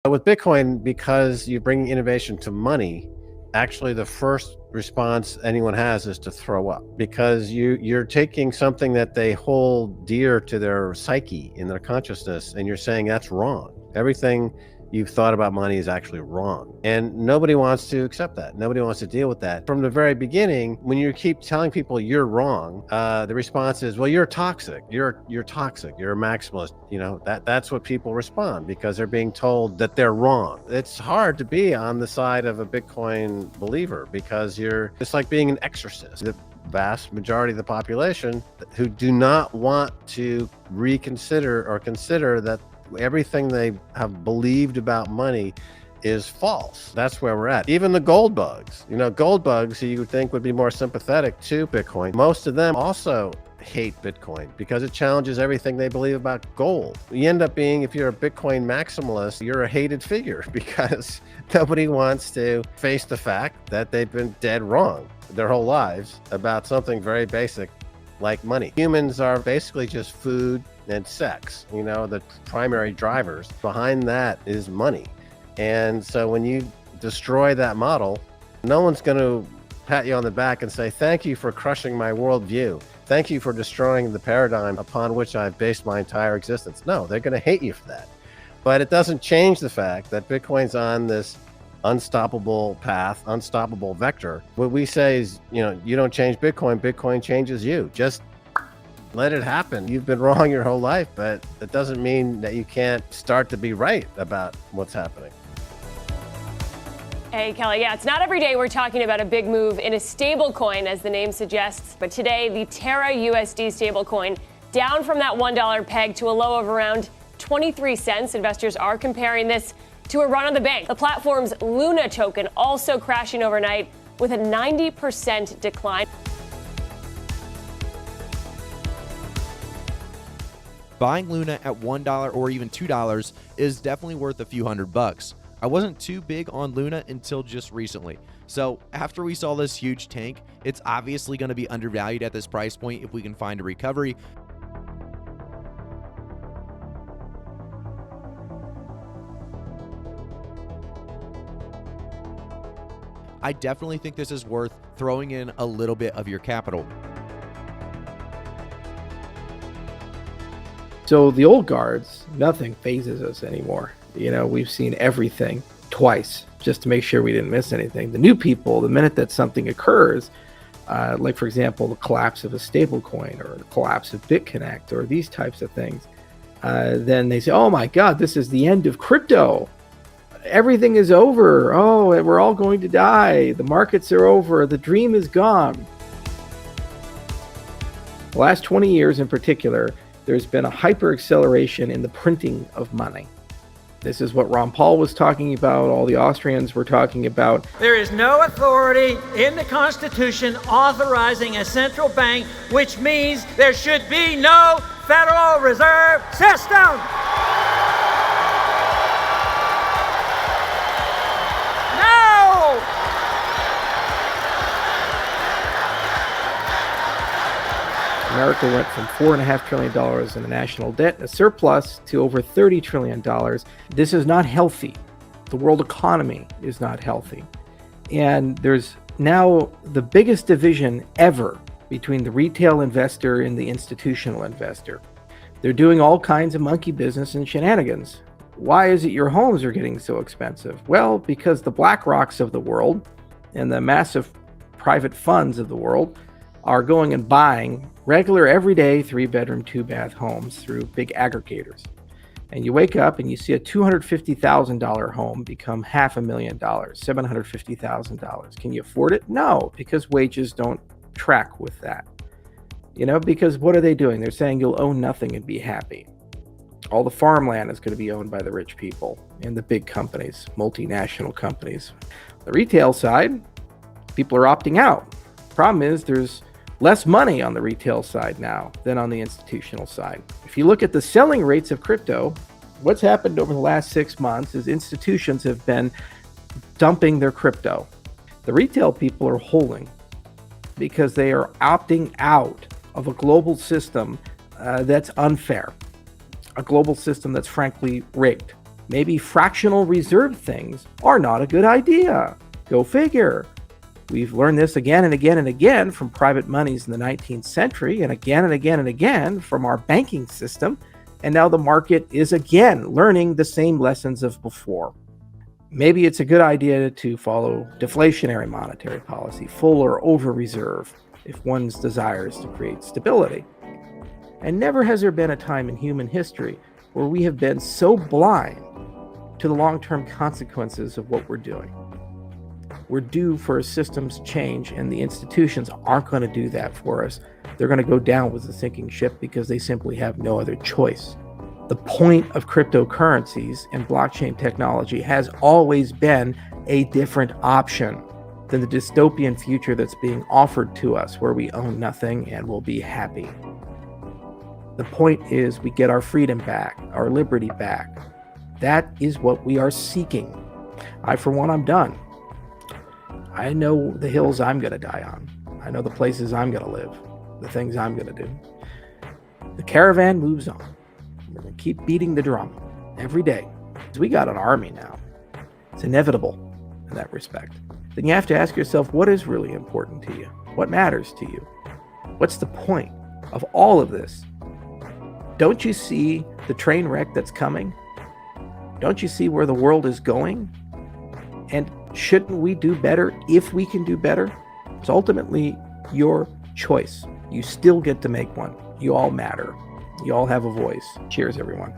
With Bitcoin, because you're bringing innovation to money, actually the first response anyone has is to throw up, because you're taking something that they hold dear to their psyche, in their consciousness, and you're saying that's wrong. Everything you've thought about money is actually wrong. And nobody wants to accept that. Nobody wants to deal with that. From the very beginning, when you keep telling people you're wrong, the response is, well, you're toxic. You're toxic. You're a maximalist. That's what people respond, because they're being told that they're wrong. It's hard to be on the side of a Bitcoin believer, because it's like being an exorcist. The vast majority of the population who do not want to reconsider or consider that everything they have believed about money is false. That's where we're at. Even the gold bugs, gold bugs who you would think would be more sympathetic to Bitcoin, most of them also hate Bitcoin because it challenges everything they believe about gold. You end up being, if you're a Bitcoin maximalist, you're a hated figure, because nobody wants to face the fact that they've been dead wrong their whole lives about something very basic like money. Humans are basically just food and sex, the primary drivers. Behind that is money. And so when you destroy that model, no one's going to pat you on the back and say, thank you for crushing my worldview. Thank you for destroying the paradigm upon which I've based my entire existence. No, they're going to hate you for that. But it doesn't change the fact that Bitcoin's on this unstoppable path, unstoppable vector. What we say is, you don't change Bitcoin, Bitcoin changes you. Just let it happen. You've been wrong your whole life, but that doesn't mean that you can't start to be right about what's happening. Hey, Kelly, yeah, it's not every day we're talking about a big move in a stable coin, as the name suggests. But today, the Terra USD stablecoin down from that $1 peg to a low of around 23 cents. Investors are comparing this to a run on the bank. The platform's Luna token also crashing overnight with a 90% decline. Buying Luna at $1 or even $2 is definitely worth a few $100. I wasn't too big on Luna until just recently. So after we saw this huge tank, it's obviously going to be undervalued at this price point if we can find a recovery. I definitely think this is worth throwing in a little bit of your capital. So the old guards, nothing phases us anymore. We've seen everything twice just to make sure we didn't miss anything. The new people, the minute that something occurs, like for example, the collapse of a stable coin or the collapse of BitConnect or these types of things, then they say, oh my God, this is the end of crypto. Everything is over. Oh, we're all going to die. The markets are over. The dream is gone. The last 20 years in particular, there's been a hyper acceleration in the printing of money. This is what Ron Paul was talking about, all the Austrians were talking about. There is no authority in the Constitution authorizing a central bank, which means there should be no Federal Reserve System. No! America went from $4.5 trillion in the national debt, a surplus, to over $30 trillion. This is not healthy. The world economy is not healthy. And there's now the biggest division ever between the retail investor and the institutional investor. They're doing all kinds of monkey business and shenanigans. Why is it your homes are getting so expensive? Well, because the BlackRocks of the world and the massive private funds of the world are going and buying regular, everyday 3-bedroom, 2-bath homes through big aggregators. And you wake up and you see a $250,000 home become $500,000, $750,000. Can you afford it? No, because wages don't track with that. Because what are they doing? They're saying you'll own nothing and be happy. All the farmland is going to be owned by the rich people and the big companies, multinational companies. The retail side, people are opting out. Problem is there's less money on the retail side now than on the institutional side. If you look at the selling rates of crypto, what's happened over the last 6 months is institutions have been dumping their crypto. The retail people are holding because they are opting out of a global system that's unfair, a global system that's frankly rigged. Maybe fractional reserve things are not a good idea. Go figure. We've learned this again and again and again from private monies in the 19th century, and again and again and again from our banking system. And now the market is again learning the same lessons of before. Maybe it's a good idea to follow deflationary monetary policy, full or over reserve, if one's desires to create stability. And never has there been a time in human history where we have been so blind to the long-term consequences of what we're doing. We're due for a systems change, and the institutions aren't going to do that for us. They're going to go down with the sinking ship because they simply have no other choice. The point of cryptocurrencies and blockchain technology has always been a different option than the dystopian future that's being offered to us, where we own nothing and will be happy. The point is we get our freedom back, our liberty back. That is what we are seeking. I, for one, I'm done. I know the hills I'm going to die on. I know the places I'm going to live, the things I'm going to do. The caravan moves on. We're going to keep beating the drum every day. We got an army now. It's inevitable in that respect. Then you have to ask yourself, what is really important to you? What matters to you? What's the point of all of this? Don't you see the train wreck that's coming? Don't you see where the world is going? And shouldn't we do better if we can do better? It's ultimately your choice. You still get to make one. You all matter. You all have a voice. Cheers, everyone.